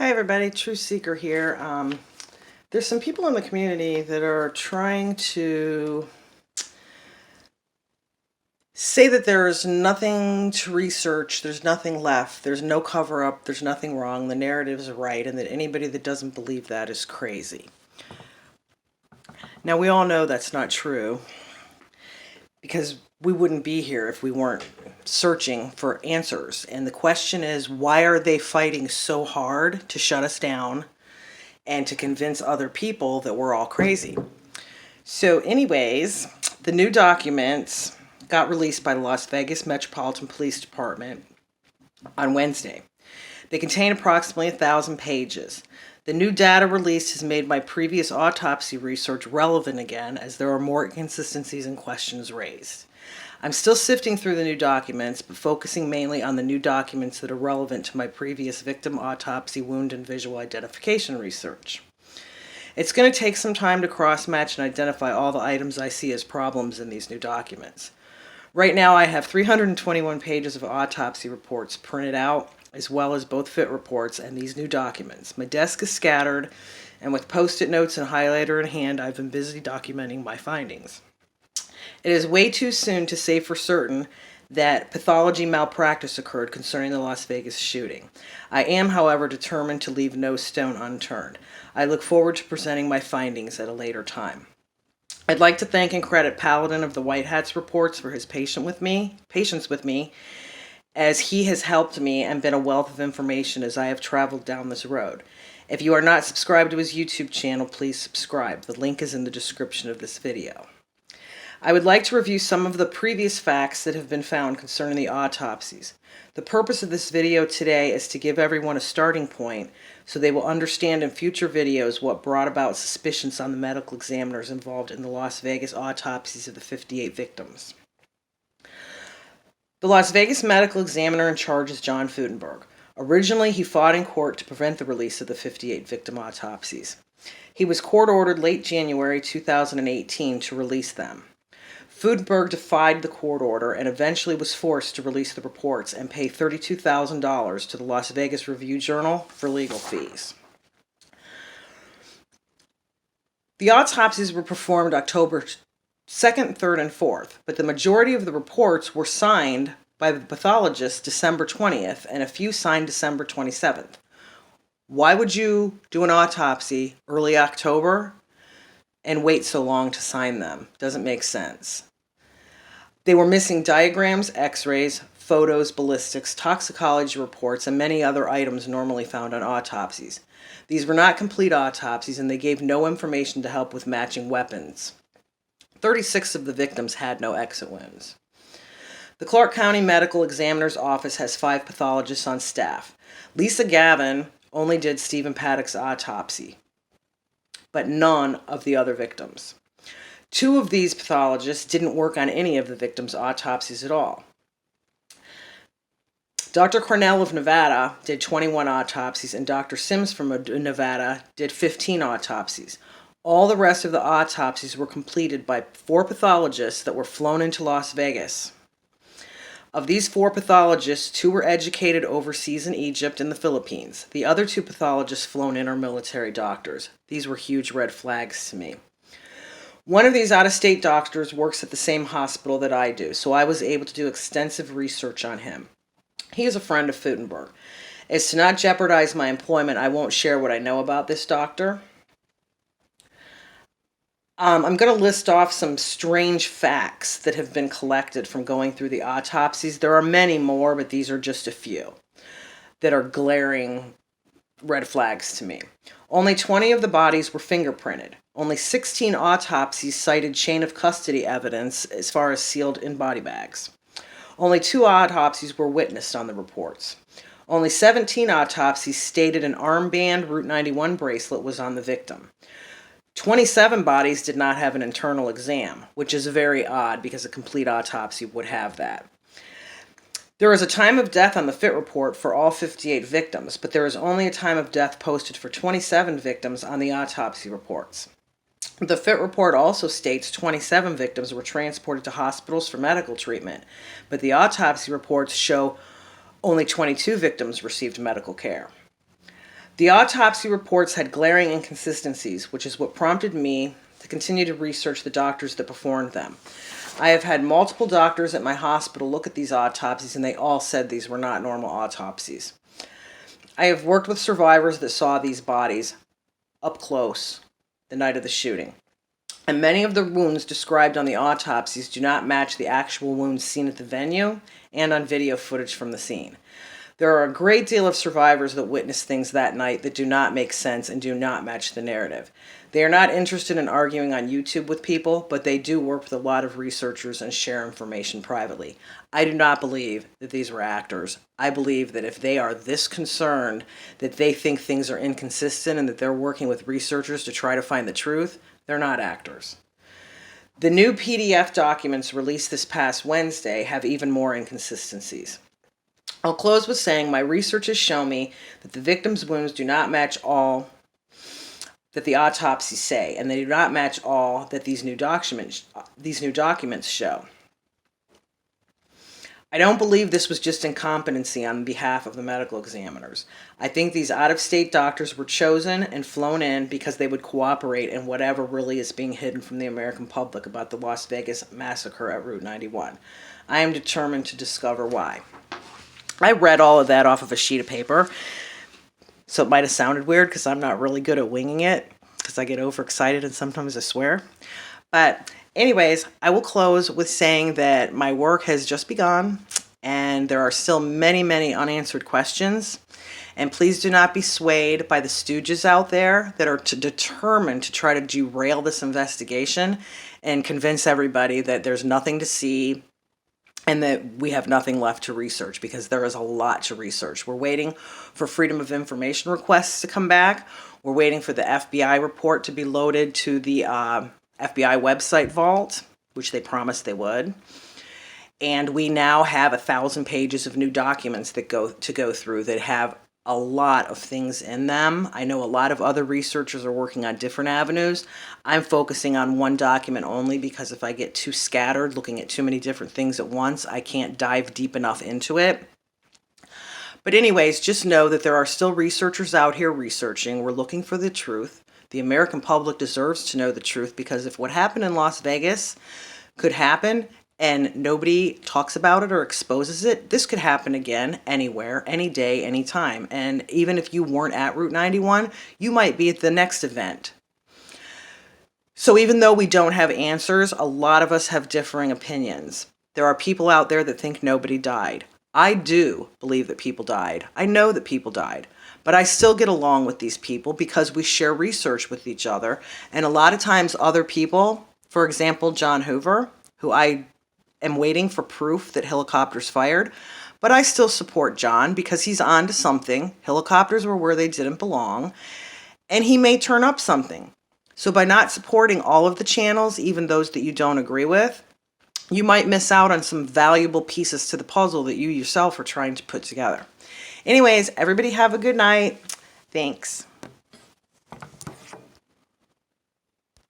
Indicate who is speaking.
Speaker 1: Hi everybody, Truth Seeker here. There's some people in the community that are trying to say that there's nothing to research, there's nothing left, there's no cover-up, there's nothing wrong, the narratives are right, and that anybody that doesn't believe that is crazy. Now we all know that's not true, because we wouldn't be here if we weren't searching for answers. And the question is, why are they fighting so hard to shut us down and to convince other people that we're all crazy? So anyways, the new documents got released by the Las Vegas Metropolitan Police Department on Wednesday. They contain approximately 1,000 pages. The new data release has made my previous autopsy research relevant again, as there are more inconsistencies and questions raised. I'm still sifting through the new documents, but focusing mainly on the new documents that are relevant to my previous victim autopsy, wound, and visual identification research. It's going to take some time to cross-match and identify all the items I see as problems in these new documents. Right now I have 321 pages of autopsy reports printed out, as well as both fit reports and these new documents. My desk is scattered, and with post-it notes and highlighter in hand, I've been busy documenting my findings. It is way too soon to say for certain that pathology malpractice occurred concerning the Las Vegas shooting. I am, however, determined to leave no stone unturned. I look forward to presenting my findings at a later time. I'd like to thank and credit Paladin of the White Hats reports for his patience with me, as he has helped me and been a wealth of information as I have traveled down this road. If you are not subscribed to his YouTube channel, please subscribe. The link is in the description of this video. I would like to review some of the previous facts that have been found concerning the autopsies. The purpose of this video today is to give everyone a starting point so they will understand in future videos what brought about suspicions on the medical examiners involved in the Las Vegas autopsies of the 58 victims. The Las Vegas medical examiner in charge is John Futenberg. Originally, he fought in court to prevent the release of the 58 victim autopsies. He was court-ordered late January 2018 to release them. Futenberg defied the court order and eventually was forced to release the reports and pay $32,000 to the Las Vegas Review-Journal for legal fees. The autopsies were performed October 2nd, 3rd, and 4th, but the majority of the reports were signed by the pathologist December 20th and a few signed December 27th. Why would you do an autopsy early October and wait so long to sign them? Doesn't make sense. They were missing diagrams, x-rays, photos, ballistics, toxicology reports, and many other items normally found on autopsies. These were not complete autopsies, and they gave no information to help with matching weapons. 36 of the victims had no exit wounds. The Clark County Medical Examiner's Office has 5 pathologists on staff. Lisa Gavin only did Stephen Paddock's autopsy, but none of the other victims. 2 of these pathologists didn't work on any of the victims' autopsies at all. Dr. Cornell of Nevada did 21 autopsies, and Dr. Sims from Nevada did 15 autopsies. All the rest of the autopsies were completed by 4 pathologists that were flown into Las Vegas. Of these 4 pathologists, 2 were educated overseas in Egypt and the Philippines. The other 2 pathologists flown in are military doctors. These were huge red flags to me. One of these out-of-state doctors works at the same hospital that I do, so I was able to do extensive research on him. He is a friend of Futenberg. As to not jeopardize my employment, I won't share what I know about this doctor. I'm going to list off some strange facts that have been collected from going through the autopsies. There are many more, but these are just a few that are glaring red flags to me. Only 20 of the bodies were fingerprinted. Only 16 autopsies cited chain of custody evidence as far as sealed in body bags. Only 2 autopsies were witnessed on the reports. Only 17 autopsies stated an armband Route 91 bracelet was on the victim. 27 bodies did not have an internal exam, which is very odd because a complete autopsy would have that. There is a time of death on the fit report for all 58 victims, but there is only a time of death posted for 27 victims on the autopsy reports. The fit report also states 27 victims were transported to hospitals for medical treatment, but the autopsy reports show only 22 victims received medical care. The autopsy reports had glaring inconsistencies, which is what prompted me to continue to research the doctors that performed them. I have had multiple doctors at my hospital look at these autopsies, and they all said these were not normal autopsies. I have worked with survivors that saw these bodies up close the night of the shooting, and many of the wounds described on the autopsies do not match the actual wounds seen at the venue and on video footage from the scene. There are a great deal of survivors that witnessed things that night that do not make sense and do not match the narrative. They are not interested in arguing on YouTube with people, but they do work with a lot of researchers and share information privately. I do not believe that these were actors. I believe that if they are this concerned that they think things are inconsistent and that they're working with researchers to try to find the truth, they're not actors. The new PDF documents released this past Wednesday have even more inconsistencies. I'll close with saying my research has shown me that the victims' wounds do not match all that the autopsies say, and they do not match all that these new documents show. I don't believe this was just incompetency on behalf of the medical examiners. I think these out-of-state doctors were chosen and flown in because they would cooperate in whatever really is being hidden from the American public about the Las Vegas Massacre at Route 91. I am determined to discover why. I read all of that off of a sheet of paper, so it might have sounded weird because I'm not really good at winging it because I get overexcited and sometimes I swear. But anyways, I will close with saying that my work has just begun and there are still many, many unanswered questions. And please do not be swayed by the stooges out there that are determined to try to derail this investigation and convince everybody that there's nothing to see and that we have nothing left to research, because there is a lot to research. We're waiting for Freedom of Information requests to come back. We're waiting for the FBI report to be loaded to the FBI website vault, which they promised they would. And we now have 1,000 pages of new documents that go through that have a lot of things in them. I know a lot of other researchers are working on different avenues. I'm focusing on one document only because if I get too scattered looking at too many different things at once, I can't dive deep enough into it. But anyways, just know that there are still researchers out here researching. We're looking for the truth. The American public deserves to know the truth, because if what happened in Las Vegas could happen and nobody talks about it or exposes it, this could happen again anywhere, any day, anytime. And even if you weren't at Route 91, you might be at the next event. So even though we don't have answers, a lot of us have differing opinions. There are people out there that think nobody died. I do believe that people died. I know that people died. But I still get along with these people because we share research with each other. And a lot of times other people, for example, John Hoover, who I am waiting for proof that helicopters fired, but I still support John because he's on to something. Helicopters were where they didn't belong, and he may turn up something. So by not supporting all of the channels, even those that you don't agree with, you might miss out on some valuable pieces to the puzzle that you yourself are trying to put together. Anyways, everybody have a good night. Thanks.